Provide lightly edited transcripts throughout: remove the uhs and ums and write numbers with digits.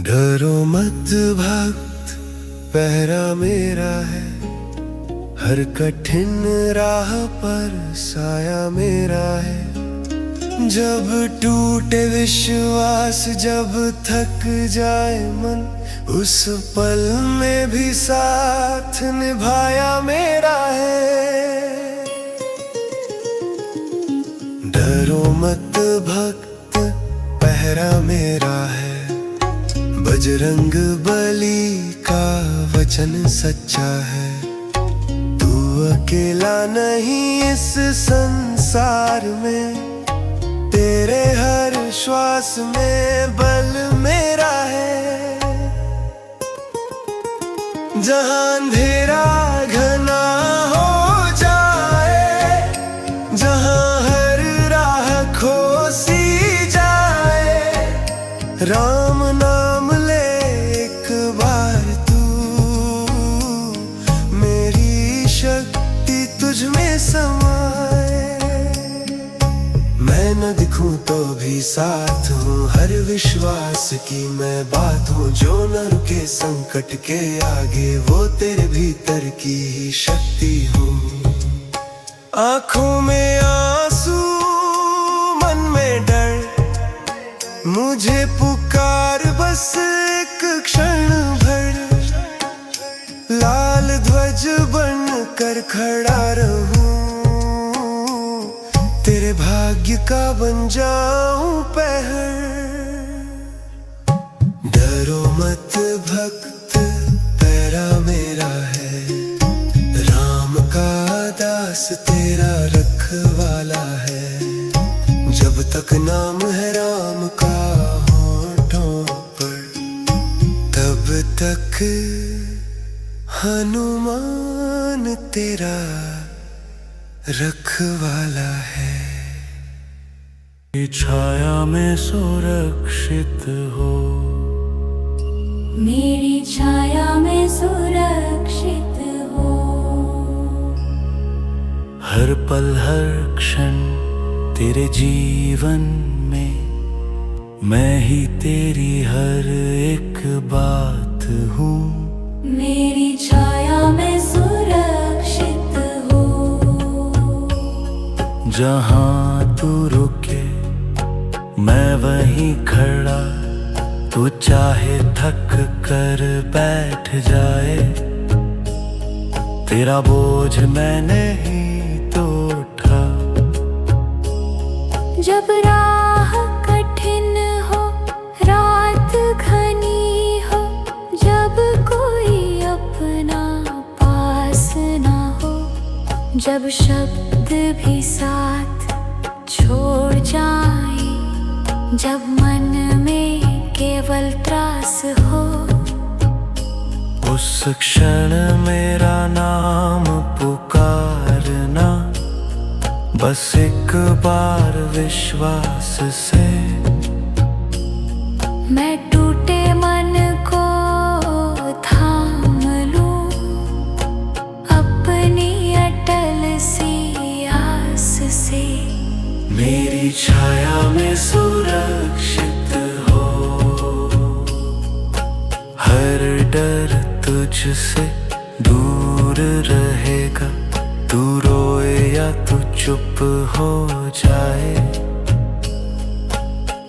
डरो मत भक्त, पहरा मेरा है। हर कठिन राह पर साया मेरा है। जब टूटे विश्वास, जब थक जाए मन, उस पल में भी साथ निभाया मेरा है। डरो मत भक्त, पहरा मेरा है। बजरंग बली का वचन सच्चा है। तू अकेला नहीं इस संसार में, तेरे हर श्वास में बल मेरा है। जहां अंधेरा घना हो जाए, जहां हर राह खो सी जाए, राम नाम ले एक बार तू, मेरी शक्ति तुझ में समाए। मैं न दिखूं तो भी साथ हूँ, हर विश्वास की मैं बात हूँ। जो न रुके संकट के आगे, वो तेरे भीतर की ही शक्ति हूँ। आंखों में आंसू, मन में डर, मुझे पुकार बस एक क्षण भर। लाल ध्वज बन कर खड़ा रहूं, तेरे भाग्य का बन जाऊं पहर। डरो मत भक्त, पहरा मेरा है। राम का दास तेरा रखवाला है। जब तक नाम है राम का होठों पर, तब तक हनुमान तेरा रखवाला है। छाया में सुरक्षित हो, मेरी छाया में सुरक्षित हो। हर पल हर क्षण तेरे जीवन में, मैं ही तेरी हर एक बात हूँ। मेरी छाया में सुरक्षित हो। जहाँ तू रुके मैं वहीं खड़ा, तू चाहे थक कर बैठ जाए, तेरा बोझ मैं नहीं तो उठा। जब राह कठिन हो, रात घनी हो, जब कोई अपना पास ना हो, जब शब्द भी साथ छोड़ जाए, जब मन में केवल त्रास हो, उस क्षण मेरा नाम पुकारना, बस एक बार विश्वास से। मैं टूटे मन को थाम लूं, अपनी अटल सी आस से। मेरी छाया में सुरक्षित हो, हर डर तुझसे दूर रहेगा। तू रोए या तू चुप हो जाए,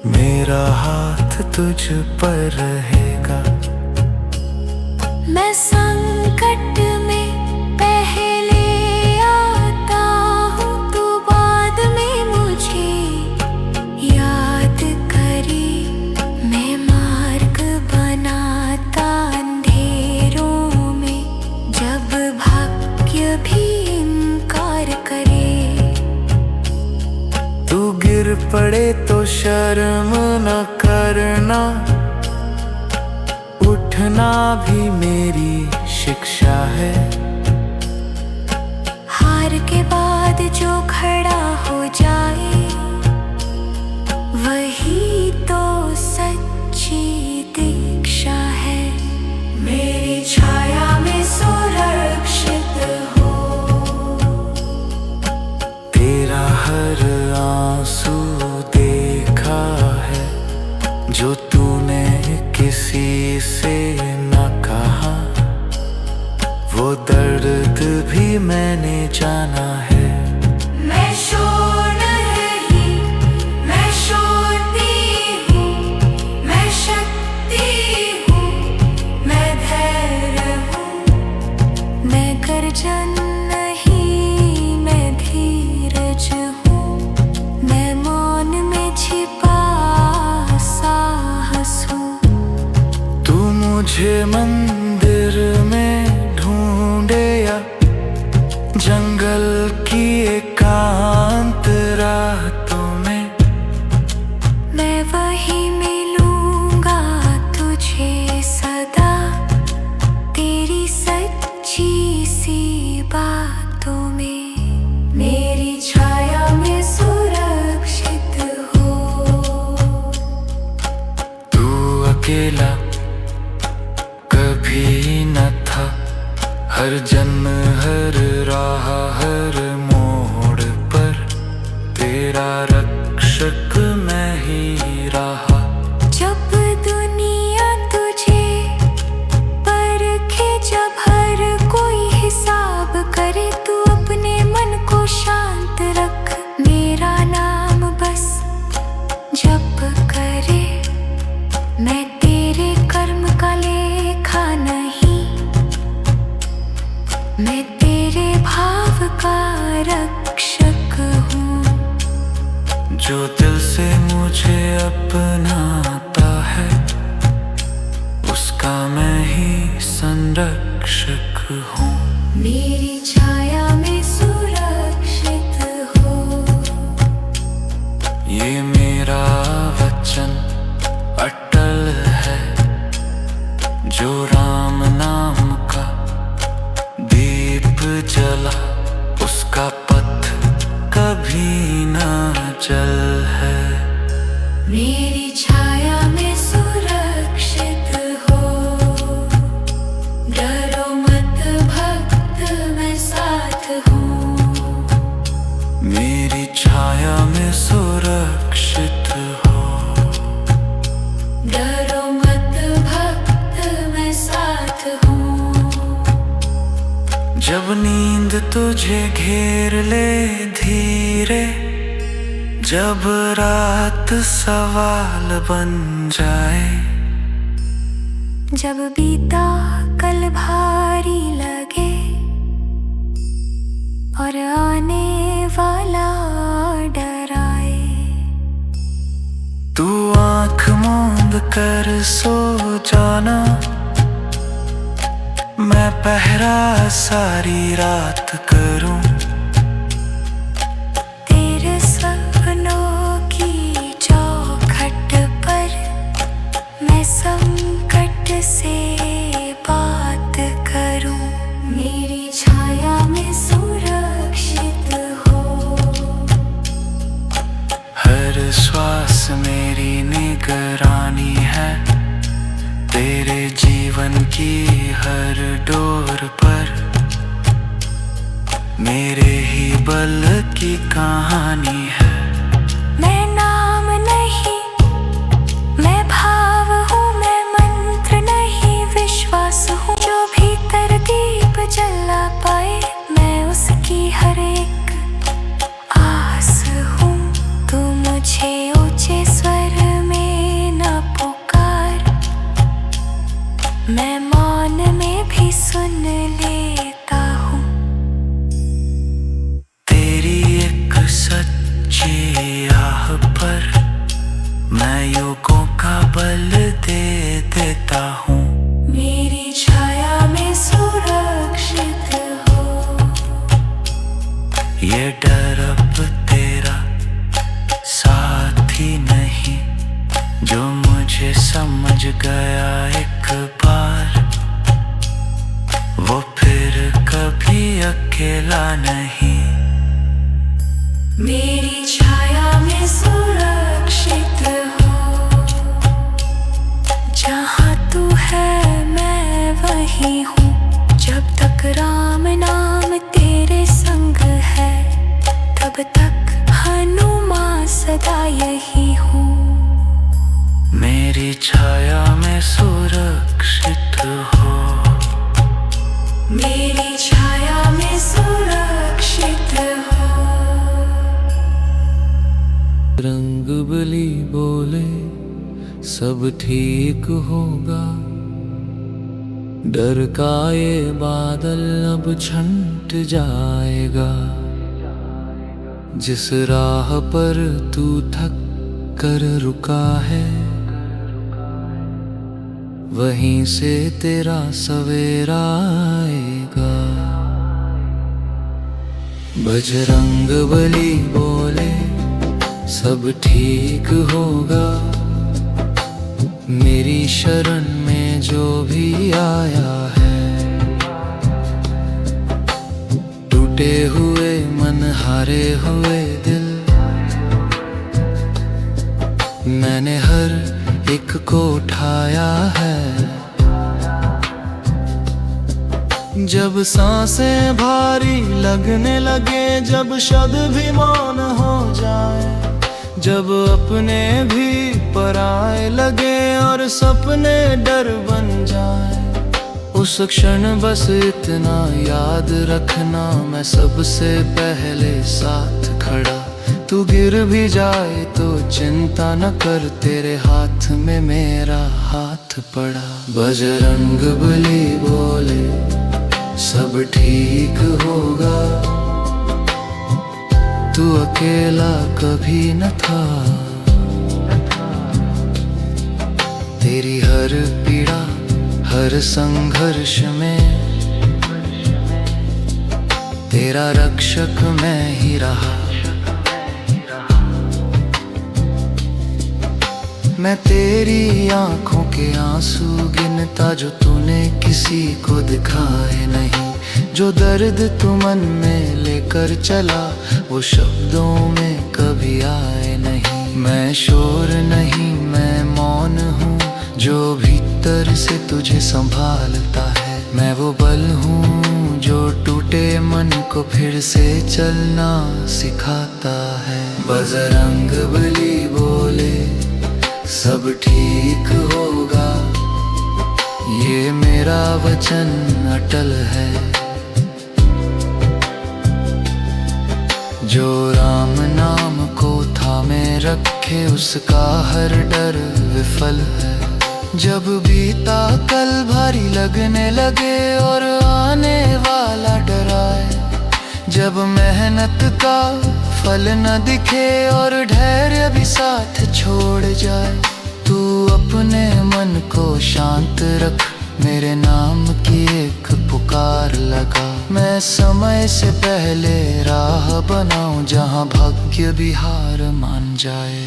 मेरा हाथ तुझ पर रहेगा। मैं संकट में पहले आता हूँ, तू बाद में मुझे याद करे। मैं मार्ग बनाता अंधेरों में, जब भाग्य भी इनकार करे। तू गिर पड़े तो शर्म न करना, उठना भी मेरी शिक्षा है। हार के बाद जो खड़ा हो जाए, वही तो सच्ची दीक्षा है। मेरी छाया में सुरक्षित हो। तेरा हर आंसू देखा है, जो तूने किसी से न कहा, वो दर्द भी मैंने जाना है। मैं शोर नहीं, मैं शोरती हूँ, मैं शक्ति हूँ, मैं धैर्य हूँ। मैं गर्जन नहीं, मैं धीरज हूँ, मैं मौन में छिपा साहस हूँ। तू मुझे मंदिर में ढूंढे या जंगल की एकांत रातों में, मैं वही मिलूंगा तुझे सदा, तेरी सच्ची सी बातों में। मेरी छाया में सुरक्षित हो। तू अकेला कभी न था, हर जन्म हर राह हर मोड़ पर तेरा रक्षक मैं ही रहा। जब दुनिया तुझे परखे, जब हर कोई हिसाब करे, तू अपने मन को शांत रख। मेरा नाम बस जप करे, मैं तेरे कर्म का लेखा नहीं, मैं तेरे भाव का रक्षक हूँ। जो दिल से मुझे अपनाता है, उसका मैं ही संरक्षक हूँ। मेरी छाया में सुरक्षित हो। ये मेरा वचन अटल है, जो राम नाम का दीप जला, उसका पथ कभी ना जल है। मेरी छाया में सुरक्षित हो। डरो मत भक्त, मैं साथ हूँ। मेरी छाया में सुरक्षित हो। डरो मत भक्त, मैं साथ हूँ। जब नींद तुझे घेर ले धीरे, जब रात सवाल बन जाए, जब बीता कल भारी लगे और आने वाला डराए, तू आँख मूंद कर सो जाना, मैं पहरा सारी रात करूं। तेरे सपनों की चौखट पर मैं संकट से बात करूं। मेरी छाया में सुरक्षित हो। हर श्वास मेरी निगरानी है, तेरे जीवन की हर डोर पर मेरे ही बल की कहानी है। मैं नाम नहीं, मैं भाव हूँ, मैं मंत्र नहीं, विश्वास हूँ। जो भीतर दीप जला पाए, मैं उसकी हर एक आस हूँ। तू मुझे ऊंचे स्वर में न पुकार, मैं मौन में भी सुन लेता हूँ। तेरी एक सच्ची आह पर मैं युगों का बल दे देता हूँ। मेरी छाया में सुरक्षित हो। ये डर अब तेरा साथी नहीं, जो मुझे समझ गया एक बार, वो फिर कभी अकेला नहीं। मेरी छाया में सुरक्षित हो। जहाँ तू है मैं वही हूँ। जब तक राम नाम तेरे संग है, तब तक हनुमान सदा यही हूँ। मेरी छाया में सुरक्षित हो, मेरी छाया में सुरक्षित हो। रंगबली बोले सब ठीक होगा, डर का ये बादल अब छंट जाएगा। जिस राह पर तू थक कर रुका है, वहीं से तेरा सवेरा आएगा। बजरंगबली बोले सब ठीक होगा, मेरी शरण में जो भी आया है। टूटे हुए मन, हारे हुए दिल, मैंने हर एक को उठाया है। जब सांसें भारी लगने लगे, जब शब्द भी मौन हो जाए, जब अपने भी पराए लगे और सपने डर बन जाए, उस क्षण बस इतना याद रखना, मैं सबसे पहले साथ खड़ा। तू गिर भी जाए तो चिंता न कर, तेरे हाथ में मेरा हाथ पड़ा। बजरंगबली बोले सब ठीक होगा, तू अकेला कभी न था। तेरी हर पीड़ा, हर संघर्ष में तेरा रक्षक मैं ही रहा। मैं तेरी आंखों के आंसू गिनता, जो तूने किसी को दिखाए नहीं। जो दर्द तू मन में लेकर चला, वो शब्दों में कभी आए नहीं। मैं शोर नहीं, मैं मौन हूँ, जो भीतर से तुझे संभालता है। मैं वो बल हूँ जो टूटे मन को फिर से चलना सिखाता है। बजरंगबली बोले सब ठीक होगा, ये मेरा वचन अटल है। जो राम नाम को थामे रखे, उसका हर डर विफल है। जब बीता कल भारी लगने लगे और आने वाला डराए, जब मेहनत का फल न दिखे और धैर्य भी साथ छोड़ जाए, तू अपने मन को शांत रख, मेरे नाम की एक पुकार लगा। मैं समय से पहले राह बनाऊं, जहां भाग्य भी हार मान जाए।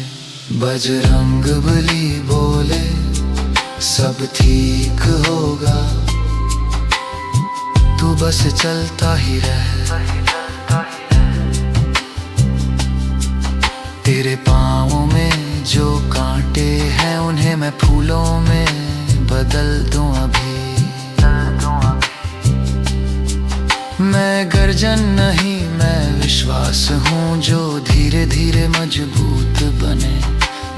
बजरंगबली बोले सब ठीक होगा, तू बस चलता ही रह। तेरे पाँवों में जो कांटे हैं, उन्हें मैं फूलों में बदल दूं अभी। मैं गर्जन नहीं, मैं विश्वास हूँ, जो धीरे धीरे मजबूत बने।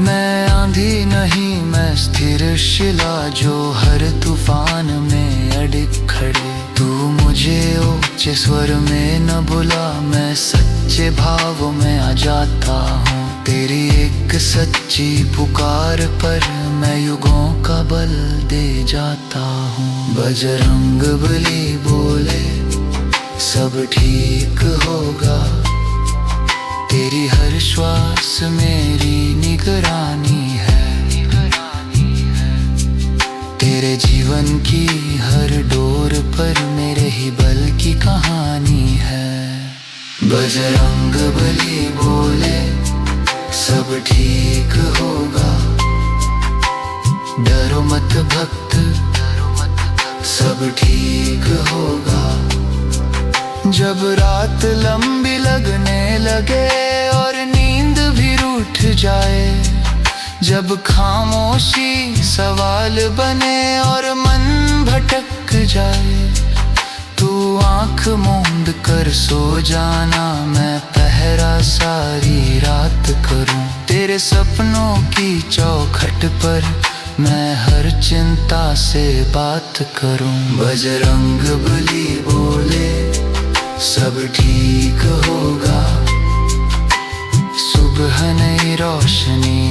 मैं आंधी नहीं, मैं स्थिर शिला, जो हर तूफान में अडिग खड़े। तू मुझे ऊंचे स्वर में न बुला, मैं सच्चे भावों में आ जाता हूँ। तेरी एक सच्ची पुकार पर मैं युगों का बल दे जाता हूँ। बजरंगबली बोले सब ठीक होगा, तेरी हर श्वास मेरी निगरानी है। तेरे जीवन की हर डोर पर मेरे ही बल की कहानी है। बजरंगबली बोले सब ठीक होगा, डरो मत भक्त, सब ठीक होगा। जब रात लंबी लगने लगे और नींद भी रूठ जाए, जब खामोशी सवाल बने और मन भटक जाए, तू आँख मूंद कर सो जाना, मैं पहरा सारी रात करूं। तेरे सपनों की चौखट पर मैं हर चिंता से बात करूं। बजरंग बली बोले सब ठीक होगा, सुबह नई रोशनी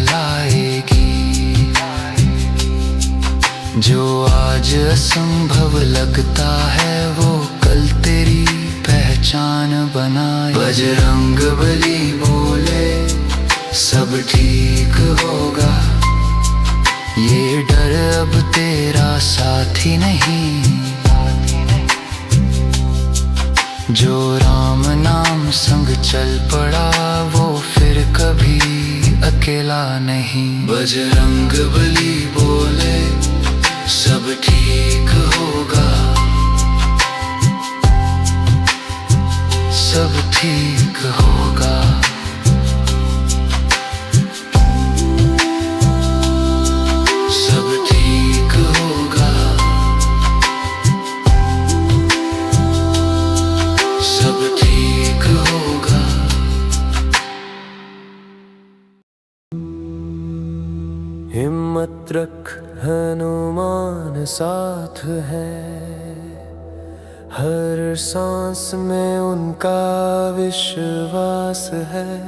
लाएगी। जो आज असंभव लगता है वो कल तेरी पहचान बनाए। बजरंग बली बोले सब ठीक होगा, ये डर अब तेरा साथी नहीं। जो राम नाम संग चल पड़ा वो फिर कभी अकेला नहीं। बजरंग बली बोले सब ठीक होगा, सब ठीक होगा। सब ठीक होगा, सब ठीक होगा। हिम्मत रख हनुमान साथ है, हर सांस में उनका विश्वास है।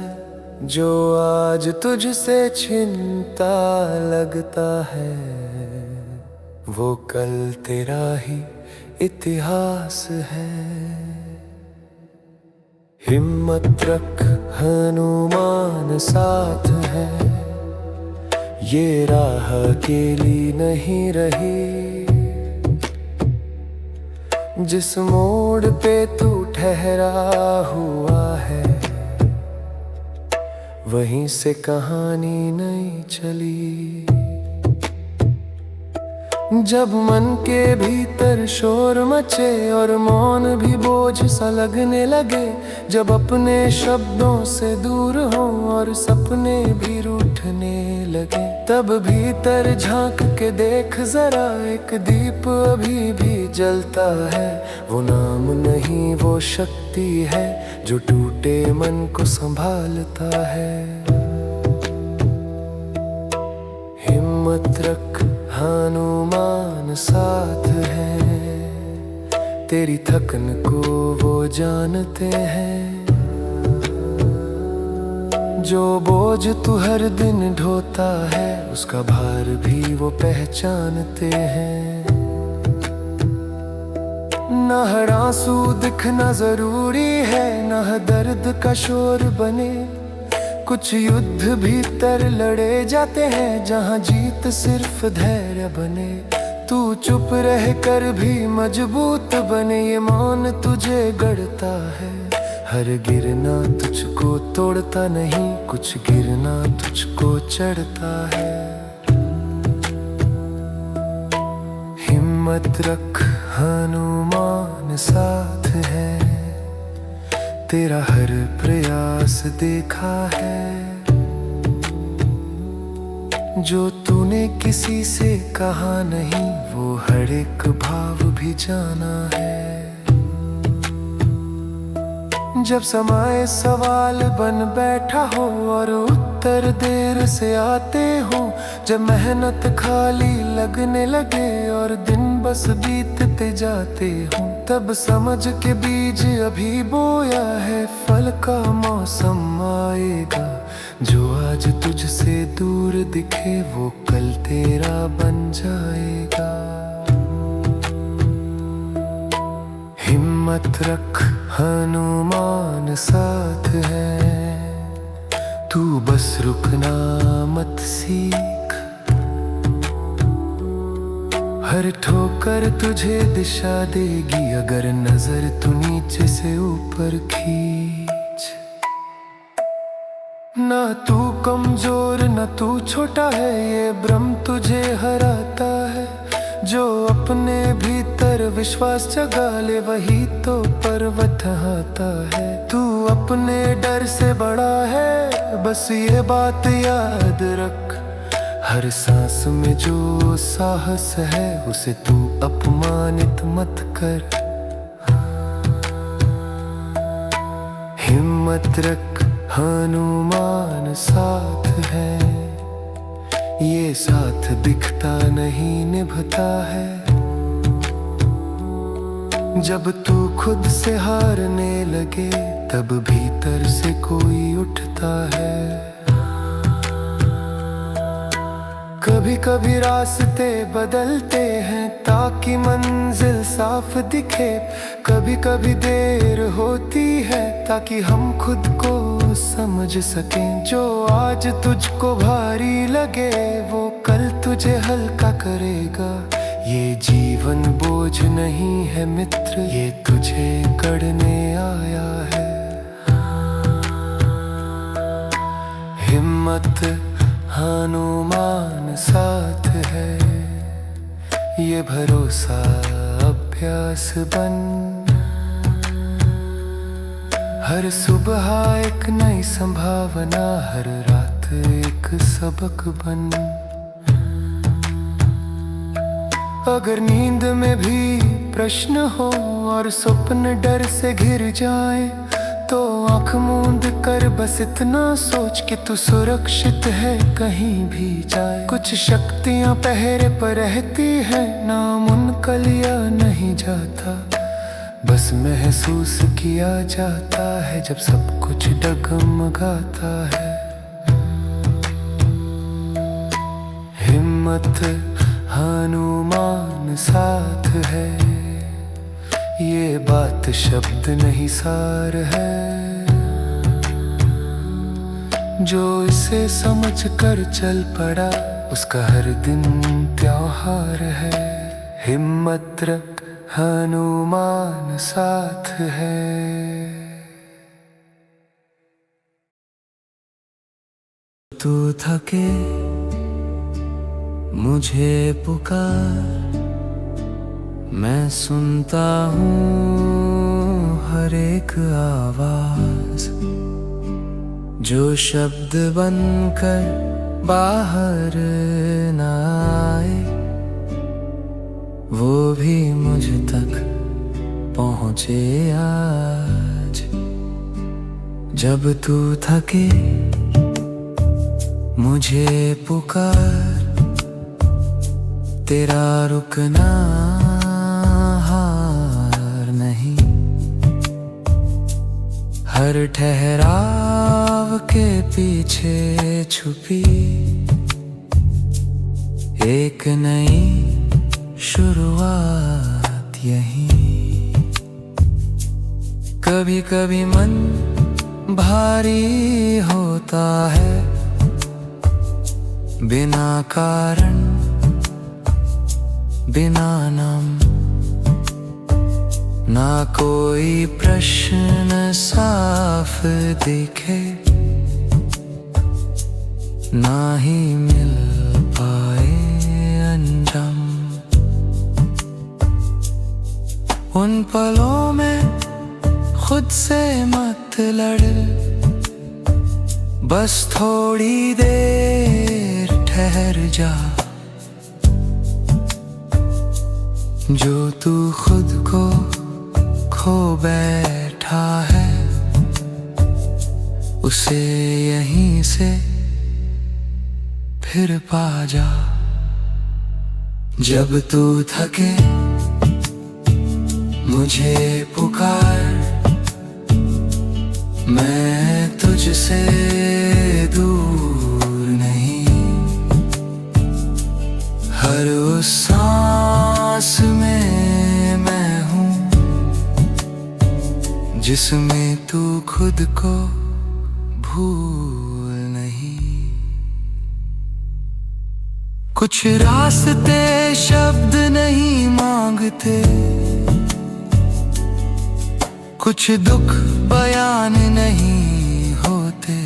जो आज तुझसे चिंता लगता है वो कल तेरा ही इतिहास है। हिम्मत रख हनुमान साथ है, ये राह अकेली नहीं रही। जिस मोड़ पे तू ठहरा हुआ है वहीं से कहानी नहीं चली। जब मन के भीतर शोर मचे और मौन भी बोझ सा लगने लगे, जब अपने शब्दों से दूर हो और सपने भी रूठने लगे, तब भीतर झांक के देख जरा एक दीप अभी भी जलता है। वो नाम नहीं वो शक्ति है जो टूटे मन को संभालता है। हिम्मत रख हनुमान साथ है, तेरी थकन को वो जानते हैं। जो बोझ तू हर दिन ढोता है उसका भार भी वो पहचानते हैं। न हर आंसू दिखना जरूरी है, न हर दर्द का शोर बने। कुछ युद्ध भीतर लड़े जाते हैं जहां जीत सिर्फ धैर्य बने। तू चुप रह कर भी मजबूत बने, ये मान तुझे गढ़ता है। हर गिरना तुझको तोड़ता नहीं, कुछ गिरना तुझको चढ़ता है। हिम्मत रख हनुमान साथ है, तेरा हर प्रयास देखा है। जो तूने किसी से कहा नहीं वो हर एक भाव भी जाना है। जब समय सवाल बन बैठा हो और उत्तर देर से आते हो, जब मेहनत खाली लगने लगे और दिन बस बीतते जाते हो, तब समझ के बीज अभी बोया है, फल का मौसम आएगा। जो आज तुझसे दूर दिखे वो कल तेरा बन जाएगा। हिम्मत रख हनुमान साथ है, तू बस रुकना मत सीख। हर ठोकर तुझे दिशा देगी अगर नजर तू नीचे से ऊपर खींच। ना तू कमजोर ना तू छोटा है, ये भ्रम तुझे हराता है। जो अपने भीतर विश्वास जगा ले वही तो पर्वत हाता है। तू अपने डर से बड़ा है बस ये बात याद रख। हर सांस में जो साहस है उसे तू अपमानित मत कर। हिम्मत रख हनुमान साथ है, ये साथ दिखता नहीं निभता है। जब तू खुद से हारने लगे तब भीतर से कोई उठता है। कभी कभी रास्ते बदलते हैं ताकि मंजिल साफ दिखे। कभी कभी देर होती है ताकि हम खुद को समझ सकें। जो आज तुझको भारी लगे वो कल तुझे हल्का करेगा। ये जीवन बोझ नहीं है मित्र, ये तुझे गढ़ने आया है। हिम्मत हनुमान साथ है, ये भरोसा अभ्यास बन। हर सुबह एक नई संभावना, हर रात एक सबक बन। अगर नींद में भी प्रश्न हो और स्वप्न डर से घिर जाए तो आँख मूंद कर बस इतना सोच कि तू सुरक्षित है कहीं भी जाए। कुछ शक्तियाँ पहरे पर रहती है, नाम उनका लिया नहीं जाता, बस महसूस किया जाता है जब सब कुछ डगमगाता है। हिम्मत हनुमान साथ है, ये बात शब्द नहीं सार है। जो इसे समझ कर चल पड़ा उसका हर दिन त्योहार है। हिम्मत रख हनुमान साथ है। तू थके मुझे पुकार, मैं सुनता हूँ हर एक आवाज। जो शब्द बनकर बाहर न आए वो भी मुझ तक पहुँचे आज। जब तू थके मुझे पुकार, तेरा रुकना हार नहीं। हर ठहराव के पीछे छुपी एक नई शुरुआत यही। कभी कभी मन भारी होता है बिना कारण, बिना नाम। ना कोई प्रश्न साफ दिखे, ना ही मिल पाए अंजाम। उन पलों में खुद से मत लड़, बस थोड़ी देर ठहर जा। जो तू खुद को खो बैठा है उसे यहीं से फिर पा जा। जब तू थके मुझे पुकार, मैं तुझसे दूर नहीं। हर उस सांस में मैं हूँ जिसमें तू खुद को भूल नहीं। कुछ रास्ते शब्द नहीं मांगते, कुछ दुख बयान नहीं होते,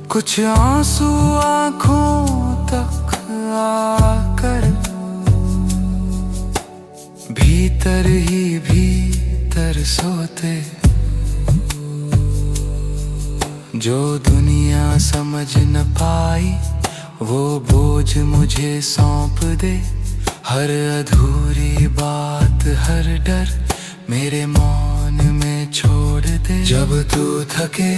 कुछ आंसू आँखों तक आकर भीतर ही भीतर सोते। जो दुनिया समझ न पाई वो बोझ मुझे सौंप दे। हर अधूरी बात, हर डर मेरे मौन में छोड़ दे। जब तू थके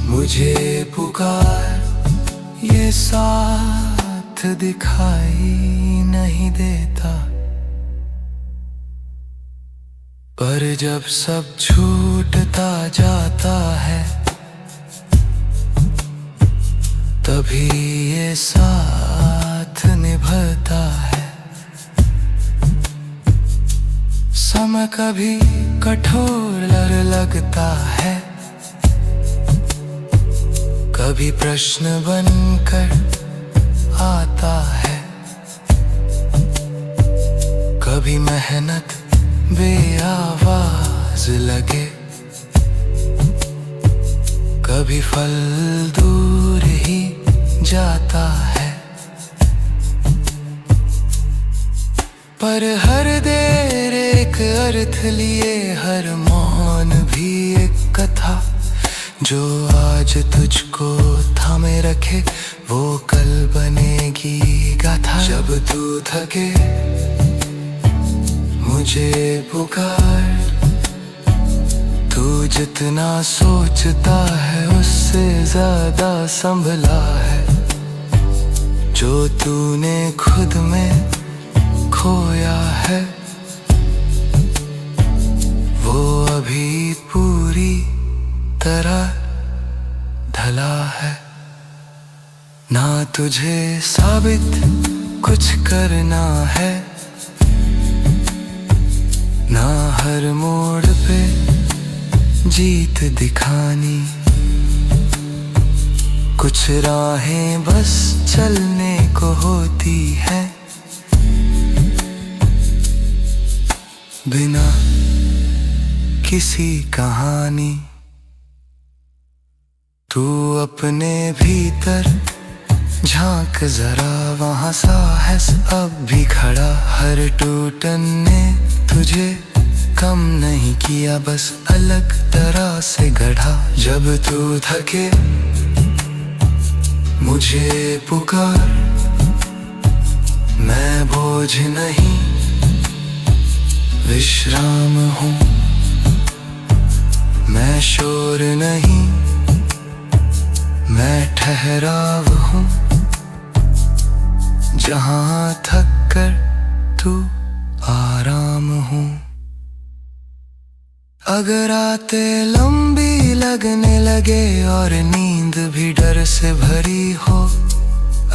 मुझे पुकार ये साथ दिखाई नहीं देता, पर जब सब छूटता जाता है तभी ये साथ निभता है। समय कभी कठोर लगता है, कभी प्रश्न बनकर आता है, कभी मेहनत बेआवाज लगे, कभी फल दूर ही जाता है। पर हर देर एक अर्थ लिए, हर मौन भी एक कथा, जो आज तुझको थामे रखे वो कल बनेगी गाथा। जब तू थके मुझे पुकार, तू जितना सोचता है उससे ज्यादा संभला है। जो तूने खुद में खोया है वो अभी पूरी तरह ढला है। ना तुझे साबित कुछ करना है, ना हर मोड़ पे जीत दिखानी। कुछ राहें बस चलने को होती हैं, बिना किसी कहानी। तू अपने भीतर झांक जरा, वहाँ साहस अब भी खड़ा। हर टूटन ने तुझे कम नहीं किया, बस अलग तरह से गढ़ा। जब तू थके मुझे पुकार, मैं बोझ नहीं विश्राम हूँ, मैं शोर नहीं मैं ठहराव हूँ। जहाँ थक कर तू आराम हूँ। अगर रातें लंबी लगने लगे और नींद भी डर से भरी हो,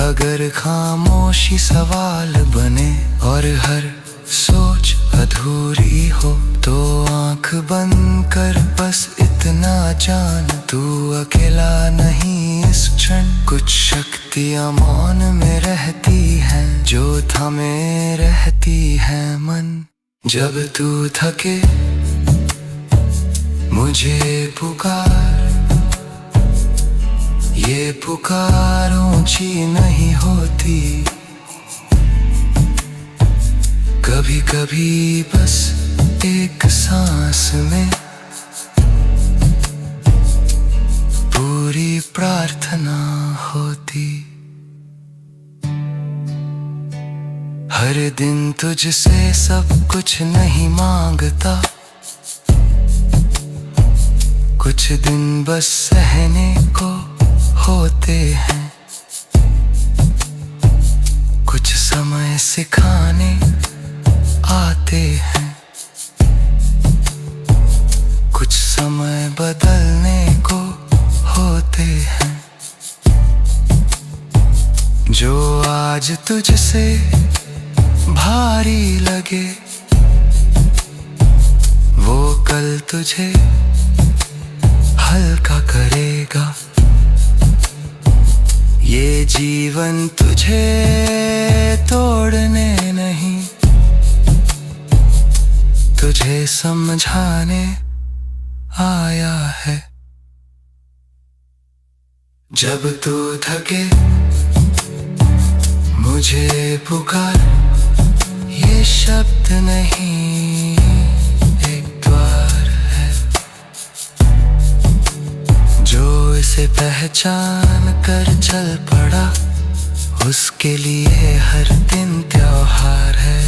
अगर खामोशी सवाल बने और हर सोच अधूरी हो, तो आंख बंद कर बस इतना जान, तू अकेला नहीं इस क्षण। कुछ शक्तियाँ मौन में रहती हैं, जो थमे रहती हैं मन। जब तू थके मुझे पुकार, ये पुकार ऊंची नहीं होती, कभी कभी बस एक सांस में पूरी प्रार्थना होती। हर दिन तुझसे सब कुछ नहीं मांगता, कुछ दिन बस सहने को होते हैं, कुछ समय सिखाने आते हैं, कुछ समय बदलने को होते हैं। जो आज तुझसे भारी लगे वो कल तुझे हल्का करेगा। ये जीवन तुझे तोड़ने नहीं, तुझे समझाने आया है। जब तू थके मुझे पुकार, ये शब्द नहीं एक द्वार है, जो इसे पहचान कर चल पड़ा उसके लिए हर दिन त्योहार है।